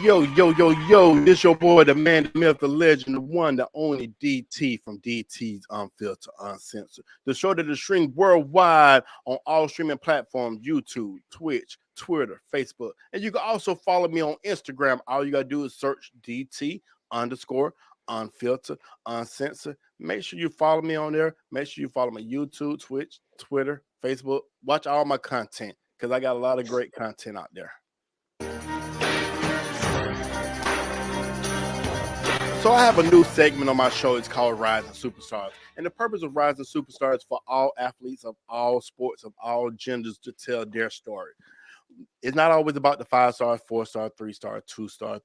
Yo, this your boy, the man, the myth, the legend, the one, the only DT from DT's Unfiltered, Uncensored. The show that is streamed worldwide on all streaming platforms, YouTube, Twitch, Twitter, Facebook. And you can also follow me on Instagram. All you got to do is search DT underscore Unfiltered, Uncensored. Make sure you follow me on there. Make sure you follow my YouTube, Twitch, Twitter, Facebook. Watch all my content because I got a lot of great content out there. So I have a new segment on my show. It's called Rising Superstars. And the purpose of Rising Superstars is for all athletes of all sports, of all genders to tell their story. It's not always about the 5-star, 4-star, 3-star, 2-star,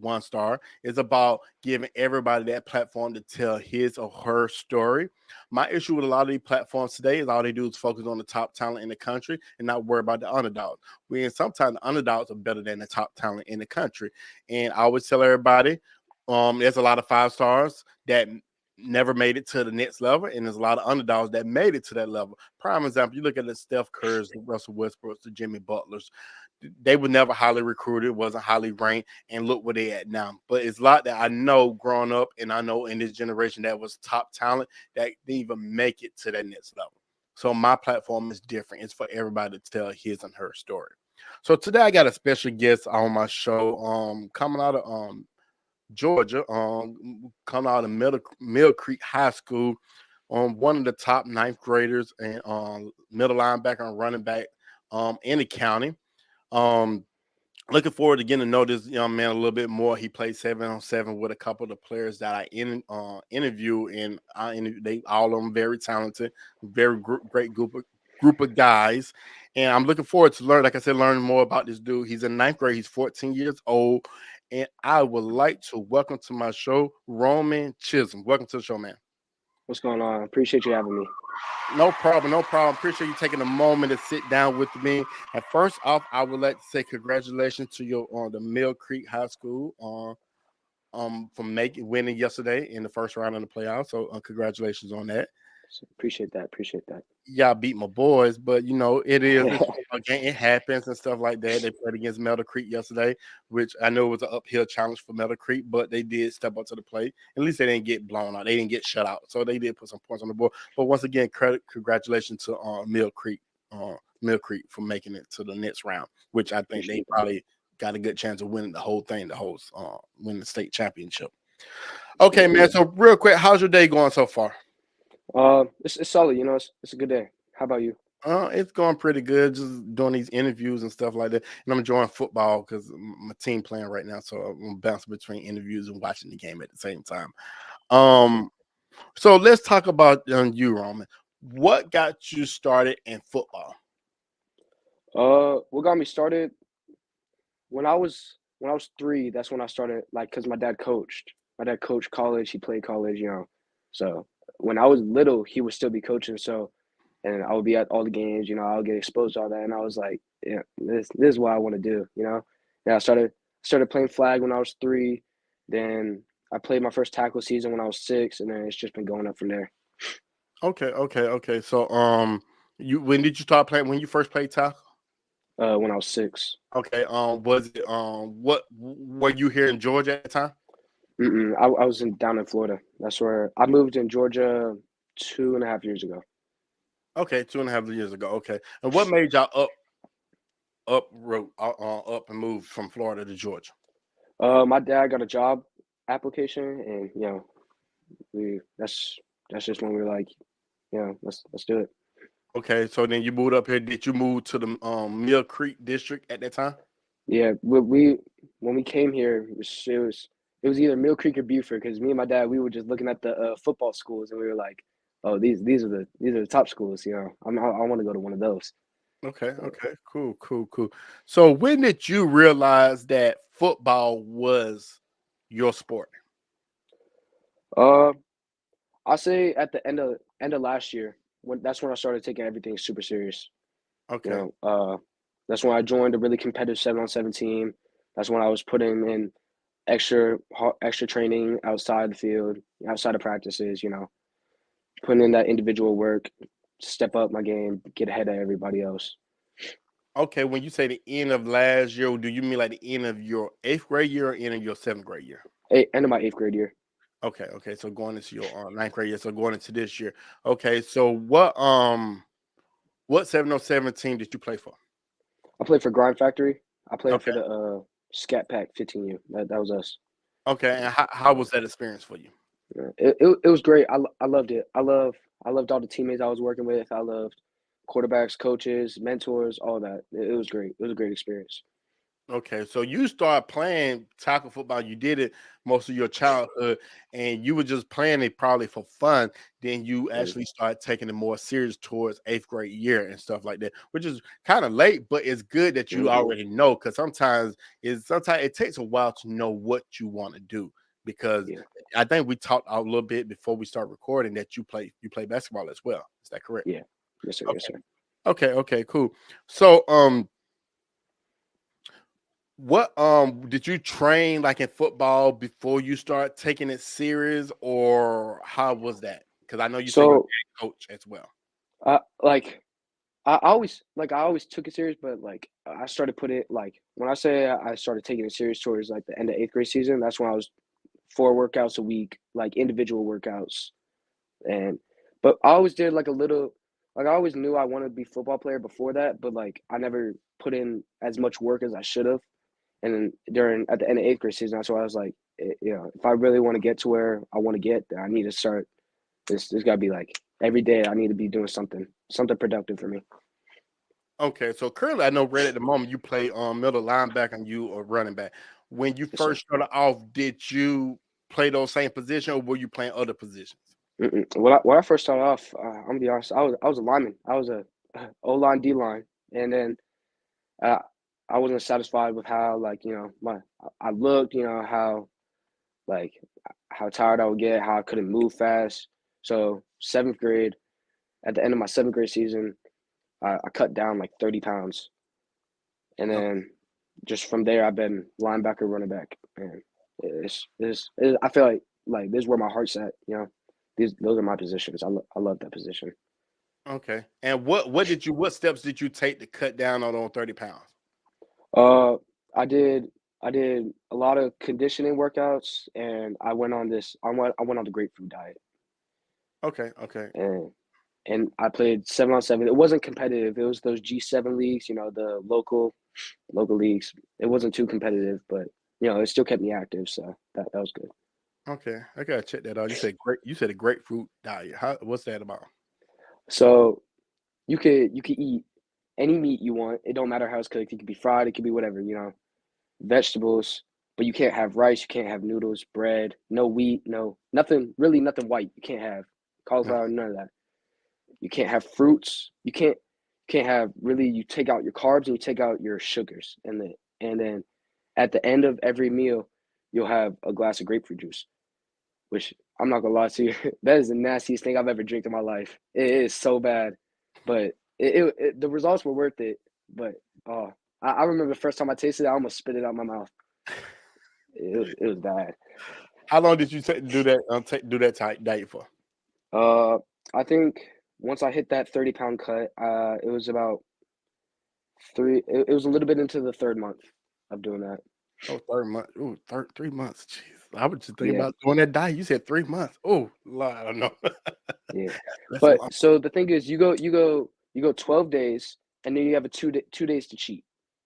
1-star. It's about giving everybody that platform to tell his or her story. My issue with a lot of these platforms today is all they do is focus on the top talent in the country and not worry about the underdogs. Sometimes the underdogs are better than the top talent in the country. And I always tell everybody, there's a lot of 5-stars that never made it to the next level, and there's a lot of underdogs that made it to that level. Prime example, you look at the Steph Currys, the Russell Westbrooks, the Jimmy Butlers. They were never highly recruited, wasn't highly ranked, and look where they at now. But it's a lot that I know growing up, and I know in this generation that was top talent that didn't even make it to that next level. So my platform is different. It's for everybody to tell his and her story. So today I got a special guest on my show, coming out of Georgia, coming out of Mill Creek High School, one of the top ninth graders and middle linebacker and running back in the county. Um, Looking forward to getting to know this young man a little bit more. He played 7-on-7 with a couple of the players that I interview, and they all of them very talented, very great group of guys. And I'm looking forward to learning more about this dude. He's in ninth grade. He's 14 years old. And I would like to welcome to my show, Roman Chrism. Welcome to the show, man. What's going on? Appreciate you having me. No problem. Appreciate you taking a moment to sit down with me. And first off, I would like to say congratulations to you on the Mill Creek High School for winning yesterday in the first round of the playoffs. So congratulations on that. Appreciate that. Y'all beat my boys, but it happens and stuff like that. They played against Meadow Creek yesterday, which I know was an uphill challenge for Meadow Creek, but they did step up to the plate. At least they didn't get blown out. They didn't get shut out, so they did put some points on the board. But once again, congratulations to Mill Creek for making it to the next round, which I think they probably got a good chance of winning the whole thing, win the state championship. Okay, man. So real quick, how's your day going so far? It's solid. It's a good day. How about you? It's going pretty good. Just doing these interviews and stuff like that, and I'm enjoying football because my team playing right now, so I'm bouncing between interviews and watching the game at the same time. So let's talk about you, Roman. What got you started in football? What got me started when I was 3. That's when I started, because my dad coached. My dad coached college. He played college. So when I was little, he would still be coaching. So, and I would be at all the games. I would get exposed to all that, and I was like, yeah, this is what I want to do. Yeah, I started playing flag when I was 3. Then I played my first tackle season when I was 6, and then it's just been going up from there. Okay. So when did you start playing? When you first played tackle? When I was 6. Okay. Was it what were you here in Georgia at the time? I was down in Florida. That's where I moved in Georgia 2.5 years ago. Okay, 2.5 years ago. Okay, and what made y'all up and move from Florida to Georgia? My dad got a job application, and that's just when we were like, let's do it. Okay, so then you moved up here. Did you move to the Mill Creek district at that time? Yeah, when we came here, it was either Mill Creek or Buford, because me and my dad, we were just looking at the football schools, and we were like, oh, these are the top schools. I want to go to one of those. Okay, cool. So when did you realize that football was your sport? I'll say at the end of last year, that's when I started taking everything super serious. Okay. That's when I joined a really competitive 7-on-7 team. That's when I was putting in extra training outside the field, outside of practices. Putting in that individual work, step up my game, get ahead of everybody else. Okay, when you say the end of last year, do you mean like the end of your eighth grade year or end of your seventh grade year? End of my eighth grade year. Okay. So going into your ninth grade year, so going into this year. Okay, so what 707 team did you play for? I played for Grind Factory. I played for Okay, the Scat Pack 15U. That was us. okay, and how was that experience for you? Yeah. It was great. I loved it. I loved all the teammates I was working with. I loved quarterbacks, coaches, mentors, all that. It was great. It was a great experience. Okay, so you started playing tackle football. You did it most of your childhood, and you were just playing it probably for fun. Then you Mm, actually started taking it more serious towards eighth grade year and stuff like that, which is kind of late, but it's good that you mm, already know because sometimes it takes a while to know what you want to do. Because yeah, I think we talked a little bit before we start recording that you play basketball as well. Is that correct? yeah. Yes, sir. Yes, Okay, sir. okay, cool. So what did you train like in football before you start taking it serious, or how was that? Because I know you say your So, dad coach as well. like, I always took it serious, but like I started putting it like when I say I started taking it serious towards like the end of eighth grade season. That's when I was 4 workouts a week, like individual workouts, and but I always did like a little. Like I always knew I wanted to be a football player before that, but like I never put in as much work as I should have. And then at the end of eighth grade season, that's why I was like, if I really want to get to where I want to get, then I need to start. This got to be like every day. I need to be doing something productive for me. Okay, so currently I know right at the moment you play middle linebacker and you are running back. When you Yes, sir. first started off, did you play those same positions or were you playing other positions? Mm-mm. When I first started off, I'm gonna be honest. I was a lineman. I was a O line, D line, and then uh, I wasn't satisfied with how like I looked. Like how tired I would get, how I couldn't move fast. So seventh grade, at the end of my seventh grade season, I cut down like 30 pounds, and Okay, then just from there, I've been linebacker, running back, and I feel like this is where my heart's at. Those are my positions. I love that position. okay. And what steps did you take to cut down on 30 pounds? Uh, I did I did a lot of conditioning workouts, and I went on the grapefruit diet, Okay. and I played 7-on-7. It wasn't competitive. It was those G7 leagues, the local leagues. It wasn't too competitive, but it still kept me active, so that was good. Okay. I gotta check that out. You said a grapefruit diet. What's that about? So you could eat any meat you want. It don't matter how it's cooked. It could be fried. It could be whatever. Vegetables, but you can't have rice. You can't have noodles, bread, no wheat, no nothing. Really, nothing white. You can't have cauliflower. None of that. You can't have fruits. You can't have really. You take out your carbs and you take out your sugars, and then at the end of every meal, you'll have a glass of grapefruit juice. Which I'm not gonna lie to you, that is the nastiest thing I've ever drank in my life. It is so bad, but the results were worth it. But oh, I remember the first time I tasted it, I almost spit it out my mouth. It was bad. How long did you do that? Do that type diet for? Uh, I think once I hit that 30-pound cut, it was about three. It was a little bit into the third month of doing that. Oh, 3 months. Oh, 3 months. Jeez. I was just thinking Yeah, about doing that diet. You said 3 months. Oh, Lord, I don't know. yeah. That's a But lot. so the thing is, you go 12 days, and then you have a 2 days to cheat,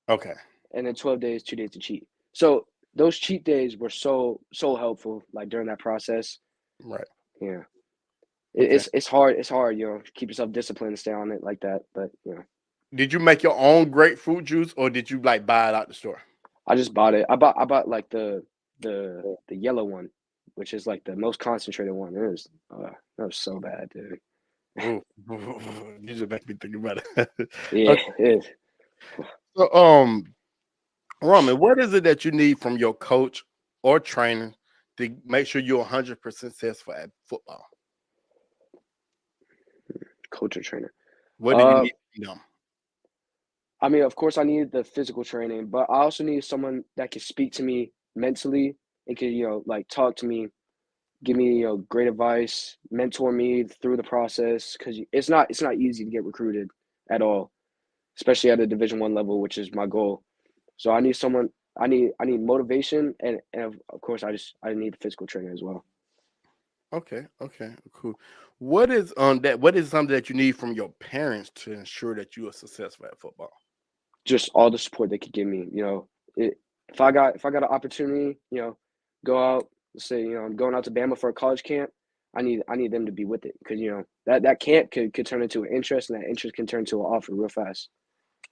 Okay. and then 12 days, 2 days to cheat. So those cheat days were so helpful, like during that process. Right. Yeah, Okay. it's hard. It's hard, to keep yourself disciplined and stay on it like that. But Did you make your own grapefruit juice or did you like buy it out the store? I just bought it. I bought like the yellow one, which is like the most concentrated one. That was so bad, dude. Ooh. You just make me think about it. Yeah, Okay. it is. So, Roman, what is it that you need from your coach or trainer to make sure you're 100% successful at football? Coach or trainer. What do you Uh, need from them? I mean, of course, I need the physical training, but I also need someone that can speak to me mentally and can, like talk to me, give me, great advice, mentor me through the process because it's not easy to get recruited at all. especially at a Division 1 level, which is my goal. So I need someone. I need motivation, and of course I need physical training as well. Okay, okay, cool. What is something that you need from your parents to ensure that you are successful at football? Just all the support they could give me. If I got an opportunity, go out. Let's say I'm going out to Bama for a college camp. I need them to be with it because that camp could turn into an interest, and that interest can turn to an offer real fast.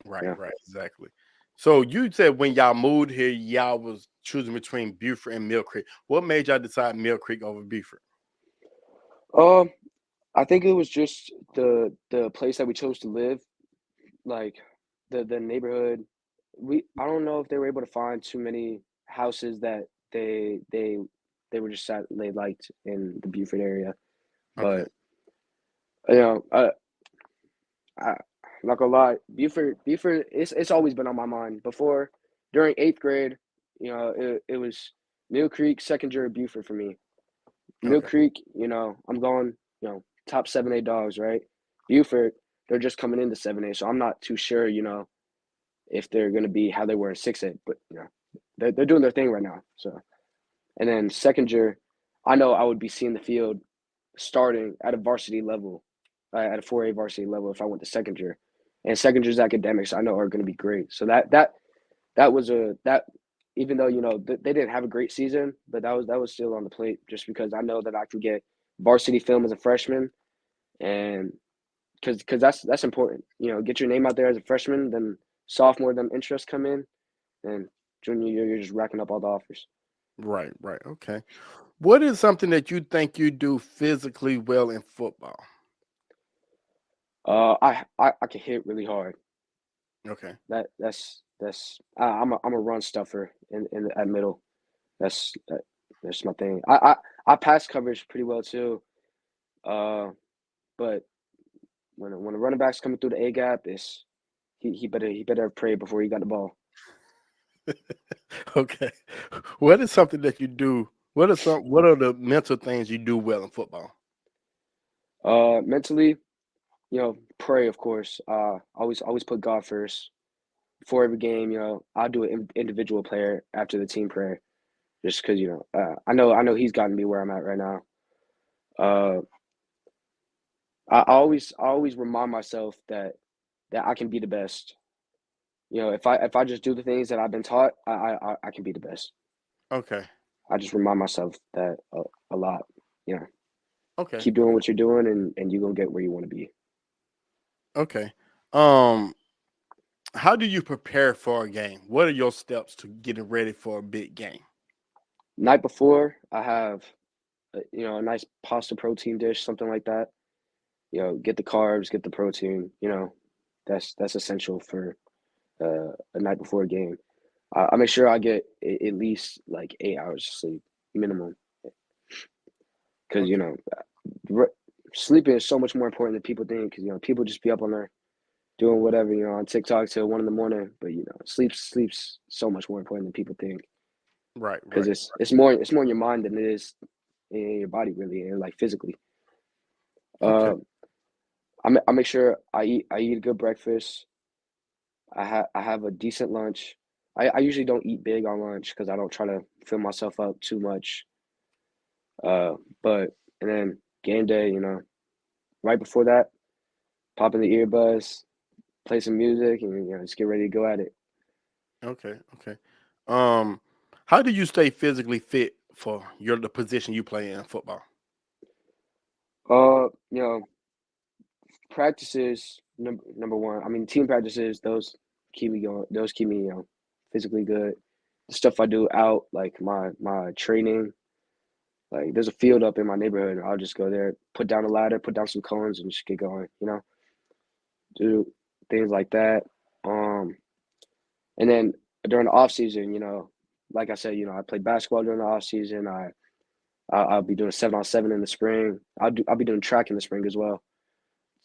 Right, Yeah. right, exactly. So you said when y'all moved here, y'all was choosing between Buford and Mill Creek. What made y'all decide Mill Creek over Buford? Um, I think it was just the place that we chose to live, like the neighborhood. I don't know if they were able to find too many houses that they they they were just they liked in the Buford area, Okay, but you know, I, I'm not gonna lie, Buford, it's always been on my mind. Before, during eighth grade, it was Mill Creek, second year Buford for me. Mill okay, Creek, I'm going, top 7A dogs, right? Buford, they're just coming into 7A, so I'm not too sure, if they're gonna be how they were in 6A, but they're doing their thing right now. So, and then second year, I know I would be seeing the field starting at a varsity level, at a 4A varsity level if I went to second year. And second year's academics I know are going to be great. So that was a that even though they didn't have a great season, but that was still on the plate just because I know that I can get varsity film as a freshman, and because that's important. Get your name out there as a freshman, then sophomore, then interest come in, and junior year you're just racking up all the offers. right, right. Okay. What is something that you think you do physically well in football? I can hit really hard. Okay, I'm a run stuffer in at middle. That's my thing. I pass coverage pretty well too. Uh, but when a running back's coming through the A gap, is he better pray before he got the ball. okay. What is something that you do? What are the mental things you do well in football? Mentally, pray of course. Always put God first before every game. I'll do an individual player after the team prayer, just because I know he's gotten me where I'm at right now. Uh, I always remind myself that I can be the best. If I just do the things that I've been taught, I can be the best. Okay, I just remind myself that a lot. You know, okay, keep doing what you're doing, and you're gonna get where you want to be. okay. Um, how do you prepare for a game? What are your steps to getting ready for a big game? Night before, I have a nice pasta protein dish, something like that. Get the carbs, get the protein. That's essential for a night before a game. I make sure I get at least like 8 hours of sleep minimum, because Okay, re- sleeping is so much more important than people think. Because people just be up on there doing whatever on TikTok till 1 in the morning, but sleep's so much more important than people think. right, Because right. it's more in your mind than it is in your body, really, and like physically. Okay, Uh, I make sure I eat a good breakfast. I have a decent lunch. I usually don't eat big on lunch because I don't try to fill myself up too much. Uh, but and then game day, right before that, pop in the earbuds, play some music, and just get ready to go at it. okay, okay. Um, how do you stay physically fit for the position you play in football? Uh, you know, Practices number one. I mean, team practices, those keep me going. Those keep me physically good. The stuff I do out, like my training, like there's a field up in my neighborhood. I'll just go there, put down a ladder, put down some cones, and just get going. Do things like that. Um, and then during the off season, like I said, I play basketball during the off season. I'll be doing 7-on-7 in the spring. I'll be doing track in the spring as well.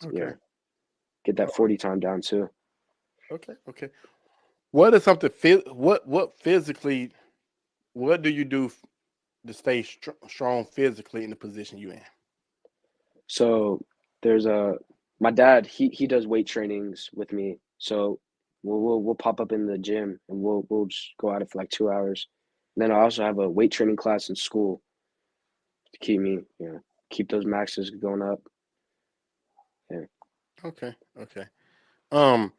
Okay, Get that 40 time down too. okay, okay. What is something what physically what do you do to stay strong physically in the position you in? So there's a my dad, he does weight trainings with me. So we'll pop up in the gym and we'll just go at it for like 2 hours. And then I also have a weight training class in school to keep me, keep those maxes going up. Yeah. Okay, okay. Um,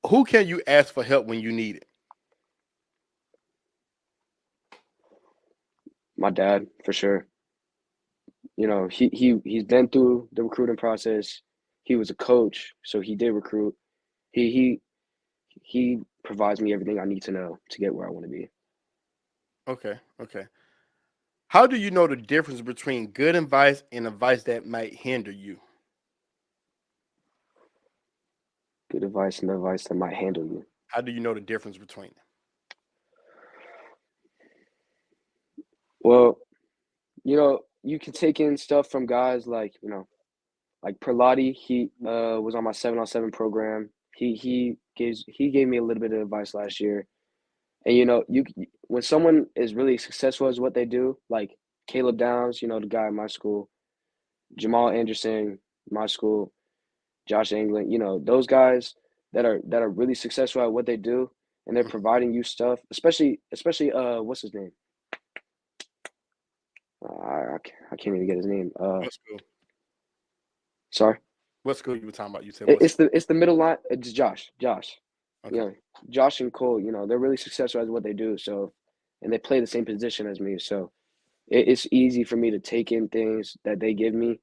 who can you ask for help when you need it? My dad, for sure. He's been through the recruiting process. He was a coach, so he did recruit. He he he provides me everything I need to know to get where I want to be. Okay, okay. How do you know the difference between good advice and advice that might hinder you? Good advice and advice that might handle you. How do you know the difference between them? Well, you can take in stuff from guys like Perlotti. He was on my 7-on-7 program. He gave me a little bit of advice last year. And when someone is really successful as what they do, like Caleb Downs, the guy in my school, Jamal Anderson, my school, Josh England, those guys that are really successful at what they do, and they're Mm. providing you stuff, especially what's his name? I can't even get his name. What school? Sorry. What school you were talking about? You said It, what it's school? the it's the middle line. It's Josh. You Okay, know, Josh and Cole. They're really successful at what they do. So, and they play the same position as me. So it's easy for me to take in things that they give me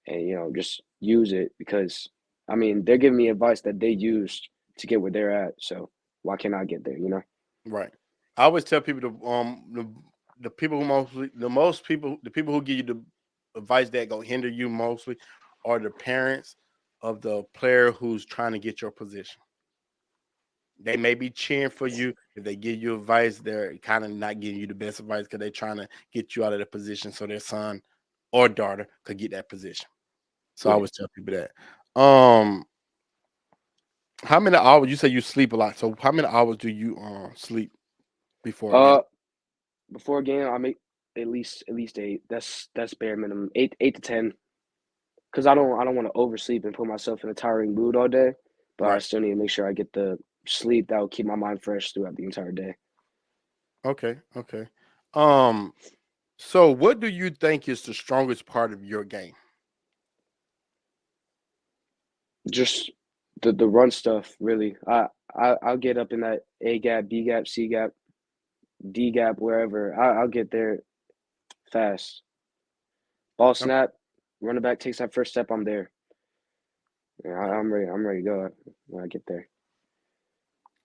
and just use it because I mean they're giving me advice that they used to get where they're at. So why can't I get there? right. I always tell people the people who mostly the most people the people who give you the advice that go hinder you mostly are the parents of the player who's trying to get your position. They may be cheering for you. If they give you advice, they're kind of not giving you the best advice because they're trying to get you out of the position so their son or daughter could get that position. So I Yeah. always tell people that. How many hours? You say you sleep a lot. So how many hours do you sleep before a game? Uh, before a game, I make at least 8. That's bare minimum. 8 to 10. Because I don't want to oversleep and put myself in a tiring mood all day, but I Right. still need to make sure I get the sleep that will keep my mind fresh throughout the entire day. Okay. Okay. Um. So what do you think is the strongest part of your game? Just the run stuff, really. I'll get up in that A gap, B gap, C gap, D gap, wherever. I'll get there fast. Ball O- snap, running back takes that first step. I'm there. Yeah, I'm ready. I'm ready to go when I get there.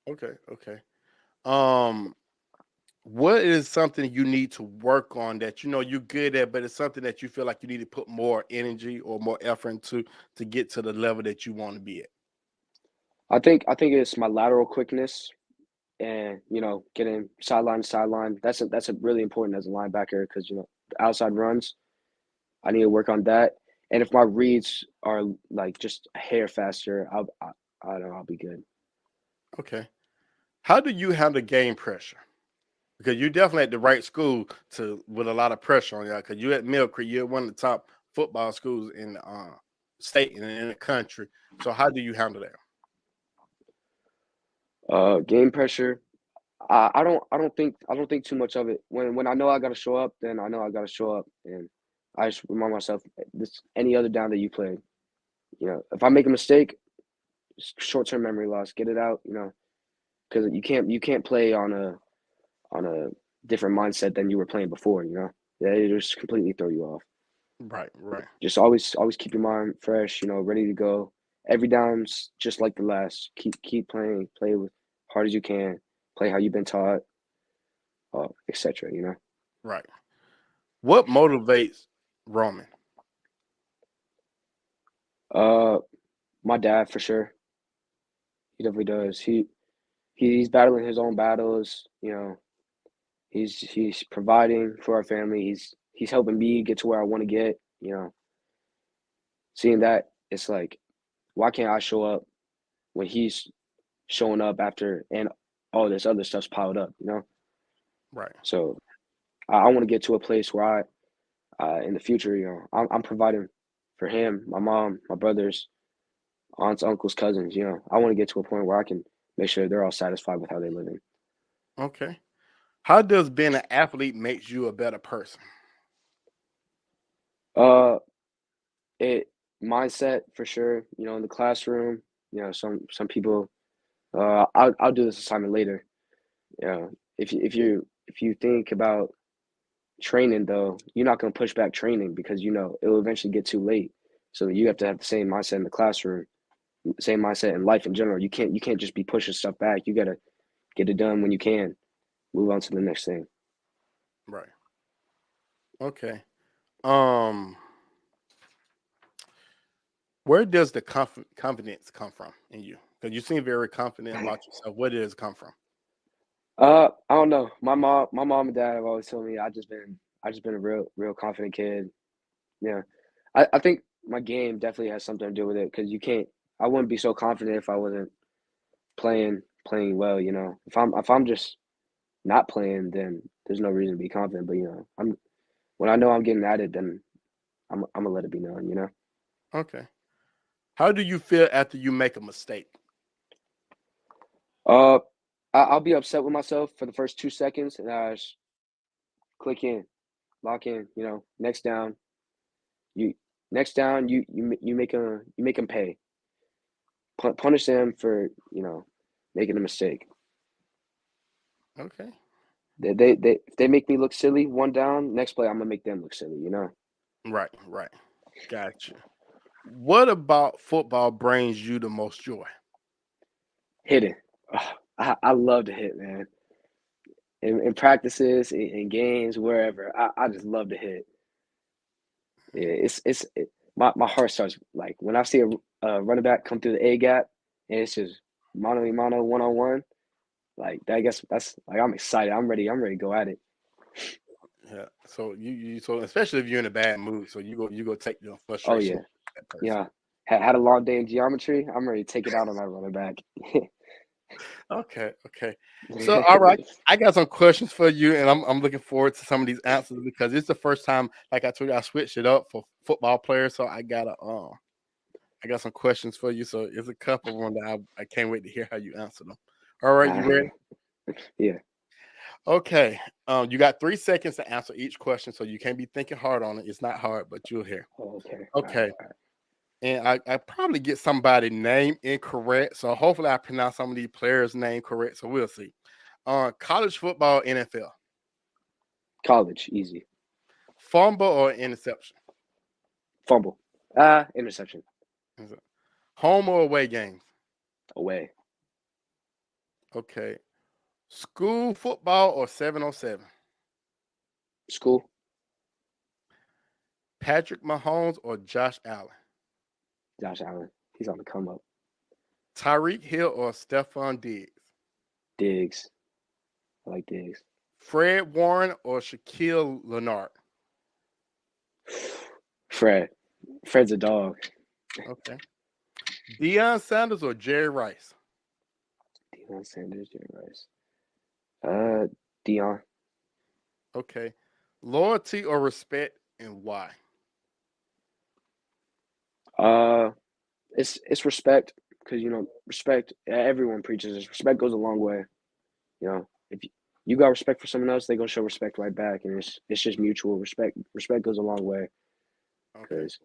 Okay. Okay. Um. What is something you need to work on that you know you're good at, but it's something that you feel like you need to put more energy or more effort into to get to the level that you want to be at? I think it's my lateral quickness and getting sideline to sideline. That's a really important as a linebacker because the outside runs. I need to work on that. And if my reads are like just a hair faster, I don't know, I'll be good. Okay. How do you handle game pressure? Because you're definitely at the right school to with a lot of pressure on you. Because you're at Mill Creek, you're one of the top football schools in the state and in the country. So how do you handle that? Game pressure. I don't think too much of it. When I know I gotta show up, then I know I gotta show up, and I just remind myself this any other down that you play. If I make a mistake, short term memory loss, get it out. Because you can't play on a different mindset than you were playing before. They just completely throw you off. Right, right, Just always keep your mind fresh. Ready to go. Every down's just like the last. Keep playing. Play with hard as you can. Play how you've been taught. Etc. right. What motivates Roman? Uh, my dad for sure. He definitely does. He's battling his own battles. He's providing for our family. He's helping me get to where I want to get. Seeing that, it's like, why can't I show up when he's showing up after and all this other stuff's piled up? Right, So I want to get to a place where in the future, I'm providing for him, my mom, my brothers, aunts, uncles, cousins. I want to get to a point where I can make sure they're all satisfied with how they live in. Okay. How does being an athlete makes you a better person? Uh, it mindset for sure. In the classroom. Some people. I'll do this assignment later. If you think about training though, you're not going to push back training because it'll eventually get too late. So you have to have the same mindset in the classroom, same mindset in life in general. You can't just be pushing stuff back. You got to get it done when you can. Move on to the next thing. Right. Okay. Um, where does the confidence come from in you? Because you seem very confident about yourself. Where does it come from? I don't know. My mom and dad have always told me I just been a real confident kid. Yeah, I think my game definitely has something to do with it because you can't. I wouldn't be so confident if I wasn't playing well. If I'm just not playing, then there's no reason to be confident. But I'm when I know I'm getting at it, then I'm gonna let it be known. Okay. How do you feel after you make a mistake? Uh, I'll be upset with myself for the first 2 seconds, and I just click in, lock in. Next down, you next down, you make them pay. Punish them for making a mistake. Okay. If they make me look silly, one down, next play I'm gonna make them look silly. Right, right. Gotcha. What about football brings you the most joy? Hitting. Ugh, I love to hit, man. In practices, in games, wherever. I just love to hit. Yeah, my heart starts like when I see a running back come through the A gap and it's just mano a mano, one on one. Like that, I guess that's like I'm excited. I'm ready. I'm ready to go at it. Yeah. So so especially if you're in a bad mood, so you go take your Oh frustration yeah, with that person. yeah. Had a long day in geometry. I'm ready to take it out on that running back. Okay, okay. So all right, I got some questions for you, and I'm looking forward to some of these answers because it's the first time, like I told you, I switched it up for football players. So I got some questions for you. So it's a couple of them that I can't wait to hear how you answer them. All right, you ready? Yeah. Okay. You got 3 seconds to answer each question, so you can't be thinking hard on it. It's not hard, but you'll hear. Okay. All right. Okay. And I probably get somebody's name incorrect. So hopefully I pronounce some of these players' name correct. So we'll see. College football, NFL. College, easy. Fumble or interception? Fumble. Interception. Is it home or away games? Away. Okay. School football or 7-on-7? School. Patrick Mahomes or Josh Allen? Josh Allen. He's on the come up. Tyreek Hill or Stephon Diggs? Diggs. I like Diggs. Fred Warren or Shaquille Leonard? Fred. Fred's a dog. Okay. Deion Sanders or Jerry Rice? Deion Sanders, Jerry Rice. Deion. Okay. Loyalty or respect and why? Uh, it's respect because respect. Everyone preaches this. Respect goes a long way. If you got respect for someone else, they gonna show respect right back, and it's just mutual respect. Respect goes a long way Okay. because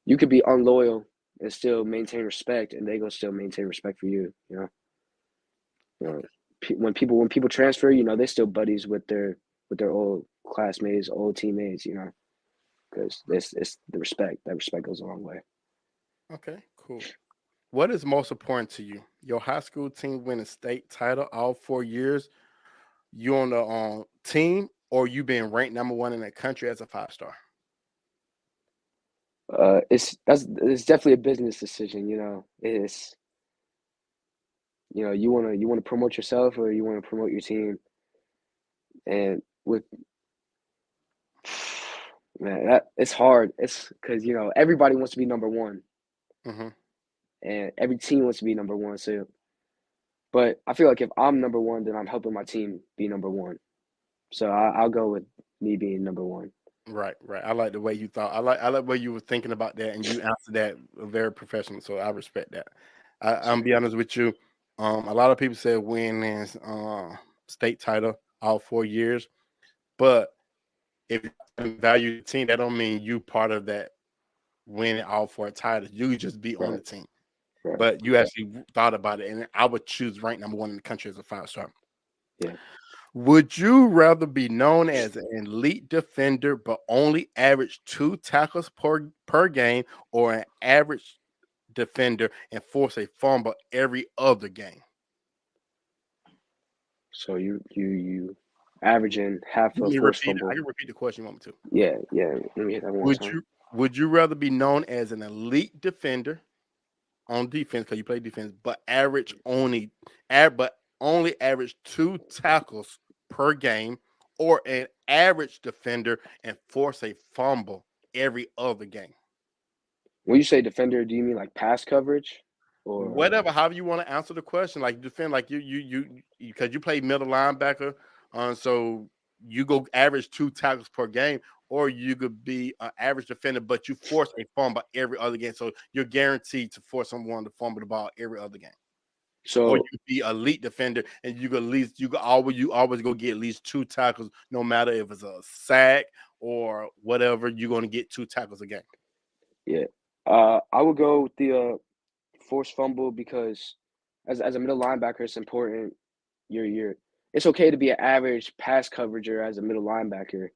you could be unloyal and still maintain respect, and they gonna still maintain respect for you. You know, Okay. when people transfer, they still buddies with their old classmates, old teammates. Because this it's the respect. That respect goes a long way. Okay. Cool. What is most important to you? Your high school team winning state title all 4 years, you on the team, or you being ranked number one in the country as a 5 star? It's definitely a business decision. It's you wanna promote yourself or you wanna promote your team, and with man, that it's hard. It's because everybody wants to be number one, Hmm. and every team wants to be number one. So, but I feel like if I'm number one, then I'm helping my team be number one. So I'll go with me being number one. Right, right. I like the way you thought. I like the way you were thinking about that, and you answered that very professional. So I respect that. I'm be honest with you. A lot of people say winning state title all 4 years, but if you value the team, that don't mean you part of that winning all four titles. You could just be on the Right, team, right. but you actually thought about it, and I would choose rank number one in the country as a 5-star. Yeah. Would you rather be known as an elite defender but only average 2 tackles per game, or an average defender and force a fumble every other game? So you averaging half You a can forced repeat it. I fumble. can repeat the question you want me to. Yeah, yeah. Let me hit that one more Would time. you would you rather be known as an elite defender on defense because you play defense, but only average 2 tackles per game, or an average defender and force a fumble every other game? When you say defender, do you mean like pass coverage, or Whatever, however you want to answer the question, like defend, like you because you play middle linebacker, so you go average 2 tackles per game, or you could be an average defender, but you force a fumble every other game, so you're guaranteed to force someone to fumble the ball every other game. Or so? you be elite defender, and you could at least you always go get at least 2 tackles, no matter if it's a sack or whatever. You're going to get 2 tackles a game. Yeah, I would go with the forced fumble because as a middle linebacker, it's important. You're it's okay to be an average pass coverager as a middle linebacker,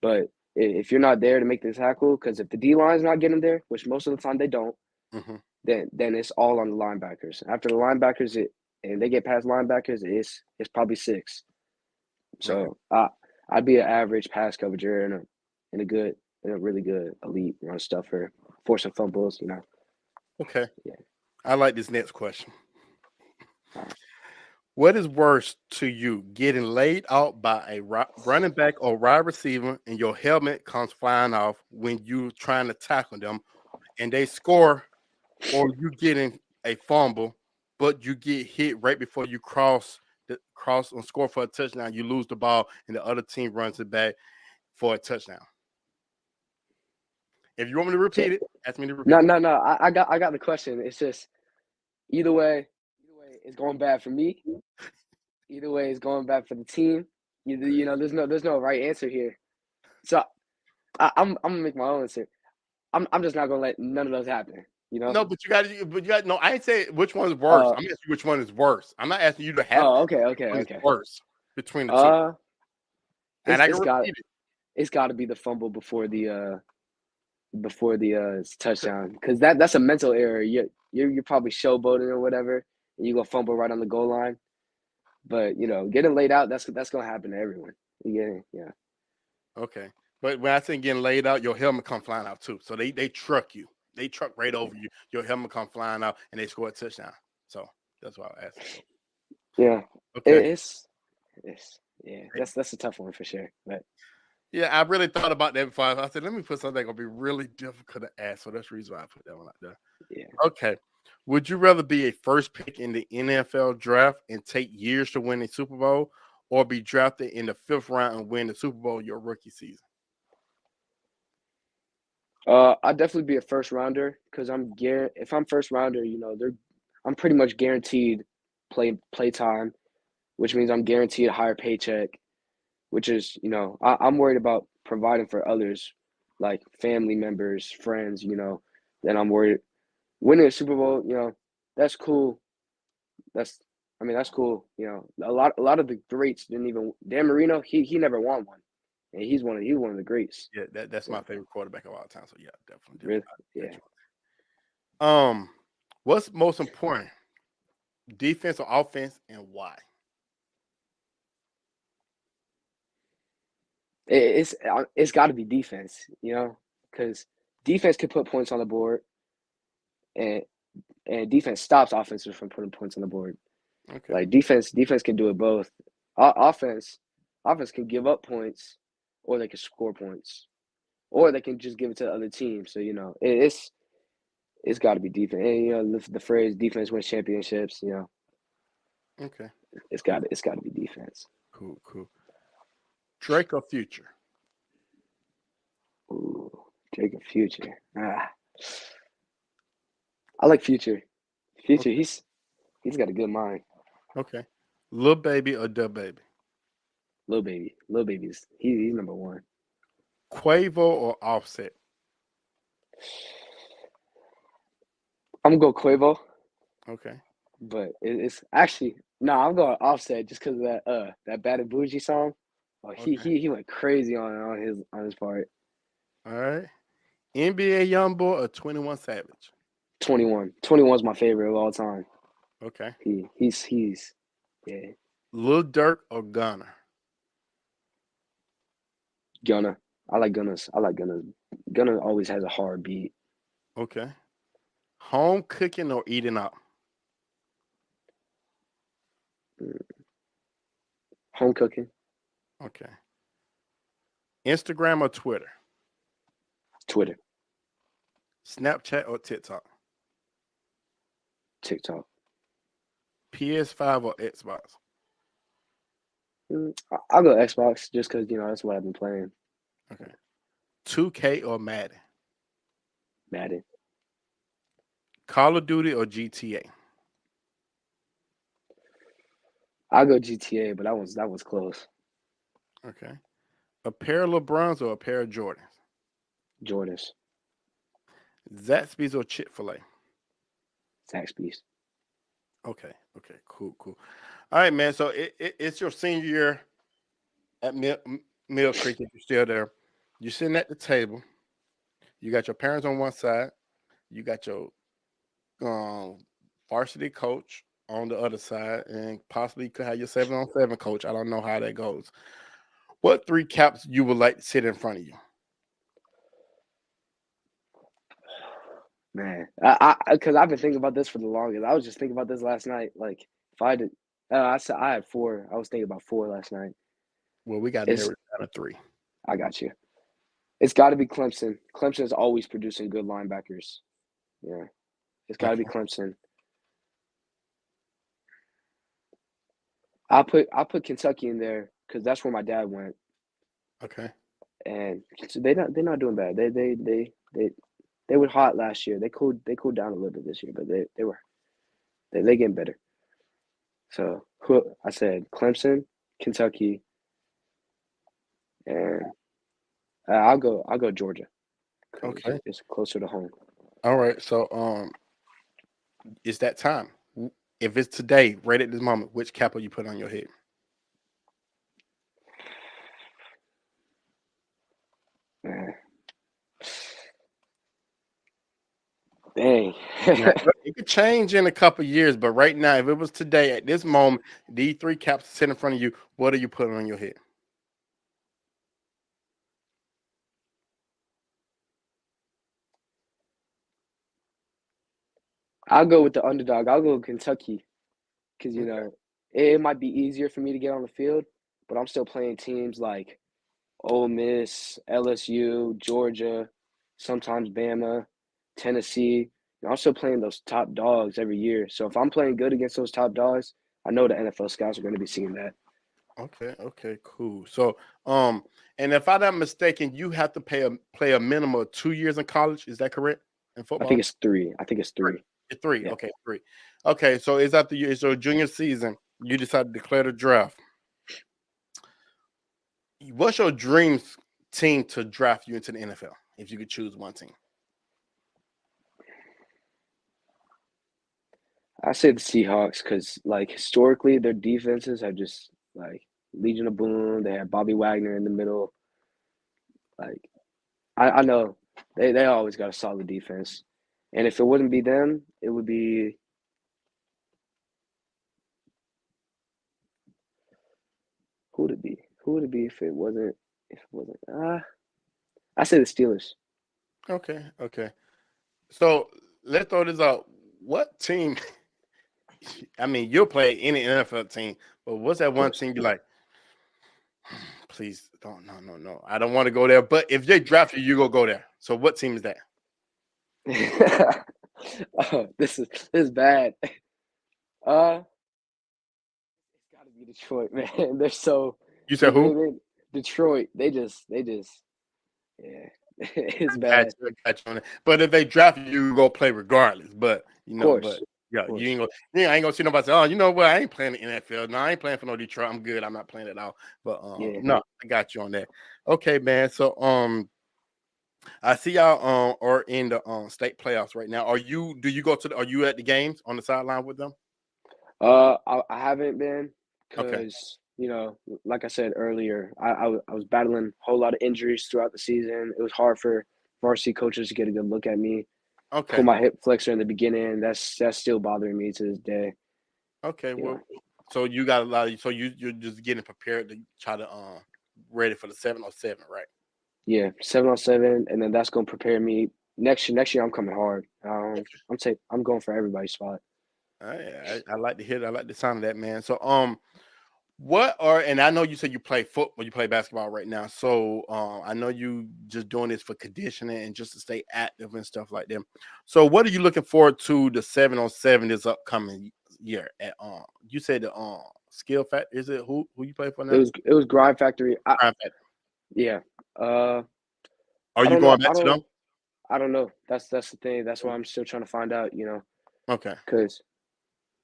but if you're not there to make the tackle, because if the D line's not getting there, which most of the time they don't, Hmm. then it's all on the linebackers. After the linebackers, and they get past linebackers, it's probably six. Okay. So I'd be an average pass coverager in a good in a really good elite run stuffer, forcing fumbles. Okay. Yeah. I like this next question. Uh, What is worse to you, getting laid out by a running back or wide receiver, and your helmet comes flying off when you trying to tackle them, and they score, or you getting a fumble, but you get hit right before you cross and score for a touchdown? You lose the ball, and the other team runs it back for a touchdown. If you want me to so repeat it, ask me to no, repeat it. no, no. I got the question. It's just either way, it's going bad for me. Either way, it's going bad for the team. There's no right answer here. So I'm gonna make my own answer. I'm just not gonna let none of those happen. You know. No, but you got no. I ain't say which one is worse. Uh I'm asking you which one is worse. I'm not asking you to have oh, it. okay, Which okay, one is okay. worse between the two? Uh, And it's I can it's got repeat it. it's got to be the fumble before the touchdown, because that's a mental error. You're probably showboating or whatever, and you go fumble right on the goal line. But getting laid out, that's gonna happen to everyone. You get it? Yeah. Okay. But when I say getting laid out, your helmet come flying out too. So they truck you. They truck right over you. Your helmet come flying out, and they score a touchdown. So that's why I asked. Yeah. Okay. It's yeah. Great. That's a tough one for sure. But Yeah, I really thought about that before. I said, let me put something gonna be really difficult to ask. So that's the reason why I put that one out there. yeah. Okay. Would you rather be a first pick in the NFL draft and take years to win a Super Bowl, or be drafted in the fifth round and win the Super Bowl your rookie season? I'd definitely be a first rounder because if I'm first rounder, I'm pretty much guaranteed play time, which means I'm guaranteed a higher paycheck, which is, I'm worried about providing for others, like family members, friends, then I'm worried winning a Super Bowl, that's cool. That's I mean, that's cool. A lot of the greats didn't even Dan Marino, he never won one. And he's one of the greats. Yeah, that's Yeah, my favorite quarterback of all time. So yeah, definitely. really. I Yeah. got you. What's most important, defense or offense, and why? It's got to be defense, because defense can put points on the board, and defense stops offenses from putting points on the board. Okay, Like defense can do it both. Offense, offense can give up points, or they can score points, or they can just give it to the other team. So it's got to be defense. And the phrase "defense wins championships." okay, It's got to be defense. cool, cool. Drake or Future? Drake or Future. I like Future. Future, Okay. he's got a good mind. Okay. Lil Baby or Dub Baby? Lil Baby's he's number one. Quavo or Offset? I'm gonna go Quavo, Okay. but it's actually no. I'm going Offset just because of that Bad and Bougie song. Oh, Okay. he went crazy on his part. All right. NBA YoungBoy or 21 Savage? 21. 21's my favorite of all time. Okay. He's yeah. Lil Durk or Gunna? Gunna. I like Gunna's. I like Gunna's. Gunna always has a hard beat. Okay. Home cooking or eating out? Mm. Home cooking. Okay. Instagram or Twitter? Twitter. Snapchat or TikTok? TikTok. PS5 or Xbox? I'll go Xbox just because that's what I've been playing. Okay. 2K or Madden? Madden. Call of Duty or GTA? I'll go GTA, but that was close. Okay. A pair of LeBrons or a pair of Jordans? Jordans. Zaxby's or Chick-fil-A? Zaxby's. Okay. Okay. Cool. All right, man. So it's your senior year at Mill Creek. If you're still there, you're sitting at the table. You got your parents on one side. You got your varsity coach on the other side, and possibly you could have your 7-on-7 coach. I don't know how that goes. What three caps you would like to sit in front of you? Man, I because I've been thinking about this for the longest. I was just thinking about this last night. Like if I did, I said I had four. I was thinking about four last night. Well, we got to It's narrow it down to three. I got you. It's got to be Clemson. Clemson is always producing good linebackers. Yeah, it's got to be Okay. Clemson. I'll put Kentucky in there because that's where my dad went, Okay. and so they're not doing bad. They were hot last year. They cooled down a little bit this year, but they getting better. So I said Clemson, Kentucky, and I'll go Georgia because Okay. it's closer to home. All right. So it's that time. If it's today, right at this moment, which cap will you put on your head? Man. Dang. Now, it could change in a couple of years, but right now, if it was today at this moment, these three caps sit in front of you, what are you putting on your head? I'll go with the underdog. I'll go with Kentucky because Okay. it might be easier for me to get on the field, but I'm still playing teams like Ole Miss, LSU, Georgia, sometimes Bama, Tennessee. I'm still playing those top dogs every year. So if I'm playing good against those top dogs, I know the NFL scouts are going to be seeing that. Okay, cool. So, and if I'm not mistaken, you have to play a minimum of 2 years in college. Is that correct in I think football? it's three. I think it's Three. three. It's three. Yeah. Okay, three. Okay, so it's after you. It's your junior season. You decide to declare the draft. What's your dreams team to draft you into the NFL if you could choose one team? I say the Seahawks because, like, historically, their defenses have just like Legion of Boom. They have Bobby Wagner in the middle. Like, I know they always got a solid defense, and if it wouldn't be them, it would be who would it be? Who would it be if it wasn't? If it wasn't, I say the Steelers. Okay. So let's throw this out. What team? I mean, you'll play any NFL team, but what's that Of one course. team you like? Please don't. No. I don't want to go there. But if they draft you, you go there. So what team is that? Oh, this is bad. It's got to be Detroit, man. They're so You said who? Detroit. They just yeah. It's Got bad. you, I got you on it. But if they draft you, you go play regardless. But Of course, yeah, of you course. ain't gonna yeah, I ain't gonna see nobody say, oh, you know what, I ain't playing the NFL. No, I ain't playing for no Detroit. I'm good. I'm not playing at all. But Yeah. no, I got you on that. Okay, man. So I see y'all are in the state playoffs right now. Do you go to are you at the games on the sideline with them? I haven't been Okay. because like I said earlier, I was battling a whole lot of injuries throughout the season. It was hard for varsity coaches to get a good look at me. Pull Okay. my hip flexor in the beginning. That's still bothering me to this day. Okay. You know. Well, so you got a lot of so you're just getting prepared to try to ready for the 707, right? Yeah, 7 on 7, and then that's gonna prepare me next year. Next year, I'm coming hard. I'm going for everybody's spot. I like to hear that. I like the sound of that, man. So what are and I know you said you play football, you play basketball right now. So I know you just doing this for conditioning and just to stay active and stuff like that. So what are you looking forward to the 7 on 7 this upcoming year at you said the skill fact is it who you play for It now? was Grind Factory. Prime Factor. Yeah. Uh, Are I you don't know. going back to them? I don't know. That's the thing. That's why I'm still trying to find out. Okay. Because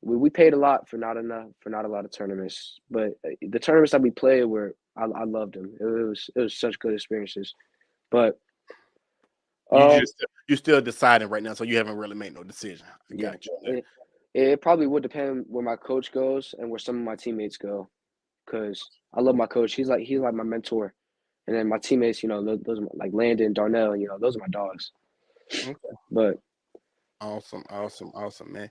we paid a lot for not a lot of tournaments, but the tournaments that we played were I loved them. It was such good experiences. But um, You still deciding right now, so you haven't really made no decision. I yeah, got you. it probably would depend where my coach goes and where some of my teammates go. Because I love my coach. He's like my mentor, and then my teammates. Those are like Landon, Darnell. Those are my dogs. Okay. But Awesome, awesome, awesome, man.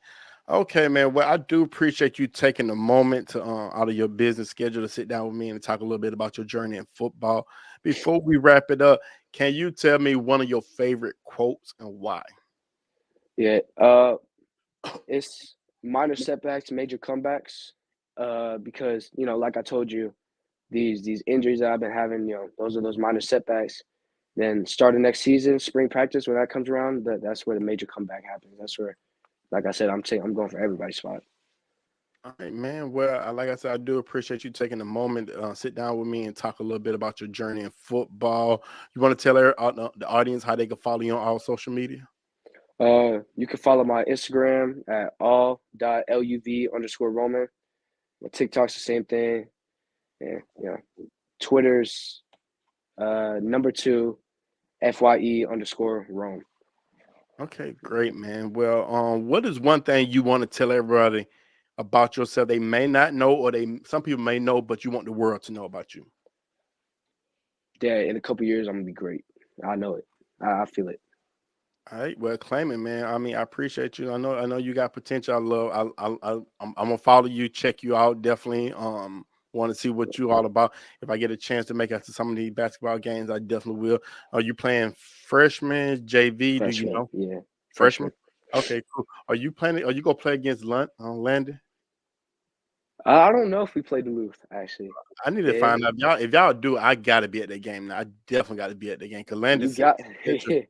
Okay, man. Well, I do appreciate you taking the moment to out of your business schedule to sit down with me and talk a little bit about your journey in football. Before we wrap it up, can you tell me one of your favorite quotes and why? yeah, it's minor setbacks, major comebacks. Because like I told you, these injuries that I've been having, those are those minor setbacks. Then starting next season, spring practice when that comes around, that's where the major comeback happens. That's where, like I said, I'm going for everybody's spot. All right, man. Well, like I said, I do appreciate you taking the moment to sit down with me and talk a little bit about your journey in football. You want to tell the audience how they can follow you on all social media? You can follow my Instagram at all.luv_Roman. My TikTok's the same thing. And Twitter's number 2 FYE_Rome. Okay, great, man. Well, what is one thing you want to tell everybody about yourself they may not know, or some people may know, but you want the world to know about you? Yeah, in a couple years I'm gonna be great. I know it. I feel it. All right, well, claim it, man. I mean, I appreciate you. I know you got potential. I'm gonna follow you, check you out. Definitely, want to see what you all about. If I get a chance to make it to some of these basketball games, I definitely will. Are you playing freshman, JV? Do you Freshman, know yeah, freshman? freshman. Okay, cool. Are you planning? Are you gonna play against Landon? I don't know if we play Duluth actually. I need to It, find out if y'all do. I gotta be at that game now. I definitely got to be at the game because Landon you sent got. me his schedule.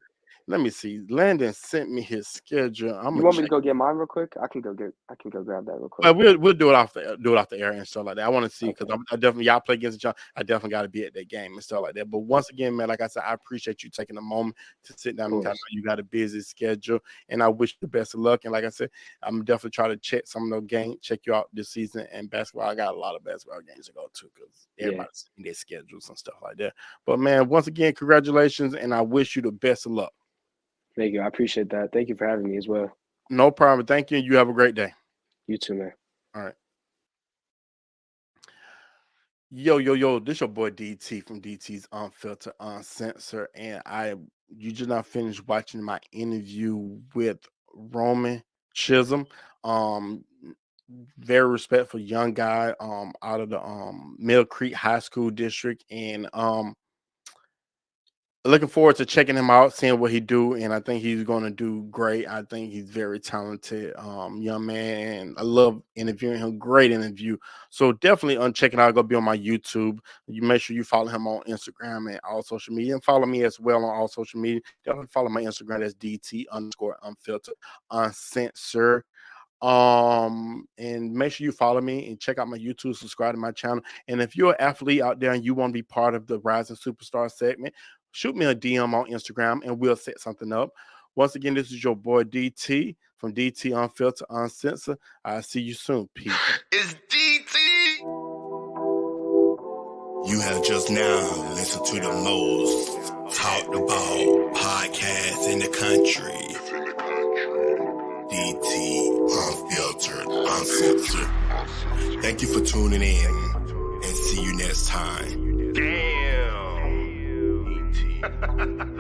Let me see. Landon sent me his schedule. I'm You gonna want me to check. go get mine real quick? I can go grab that real quick. Well, we'll do it off the air and stuff like that. I want to see because Okay, I definitely y'all play against each other. I definitely got to be at that game and stuff like that. But once again, man, like I said, I appreciate you taking a moment to sit of down and kind of course. you got a busy schedule, and I wish you the best of luck. And like I said, I'm definitely trying to check some of those games, check you out this season. And basketball, I got a lot of basketball games to go to because Yeah, everybody's in their schedules and stuff like that. But man, once again, congratulations, and I wish you the best of luck. thank you. I appreciate that. Thank you for having me as well. No problem. Thank you. And you have a great day. You too, man. All right. Yo, this your boy DT from DT's Unfiltered Uncensored, and you just not finished watching my interview with Roman Chism. Um, very respectful young guy out of the Mill Creek High School district, and looking forward to checking him out, seeing what he do, and I think he's going to do great. I think he's very talented, young man. I love interviewing him. Great interview. So definitely check it out. Go be on my YouTube. You make sure you follow him on Instagram and all social media, and follow me as well on all social media. Definitely follow my Instagram. That's DT_Unfiltered Uncensored. And make sure you follow me and check out my YouTube, subscribe to my channel. And if you're an athlete out there and you want to be part of the Rising Superstar segment, shoot me a DM on Instagram and we'll set something up. Once again, this is your boy DT from DT Unfiltered Uncensored. I'll see you soon. Peace. It's DT. You have just now listened to the most talked about podcast in the country. DT Unfiltered Uncensored. Thank you for tuning in and see you next time. Damn. DT.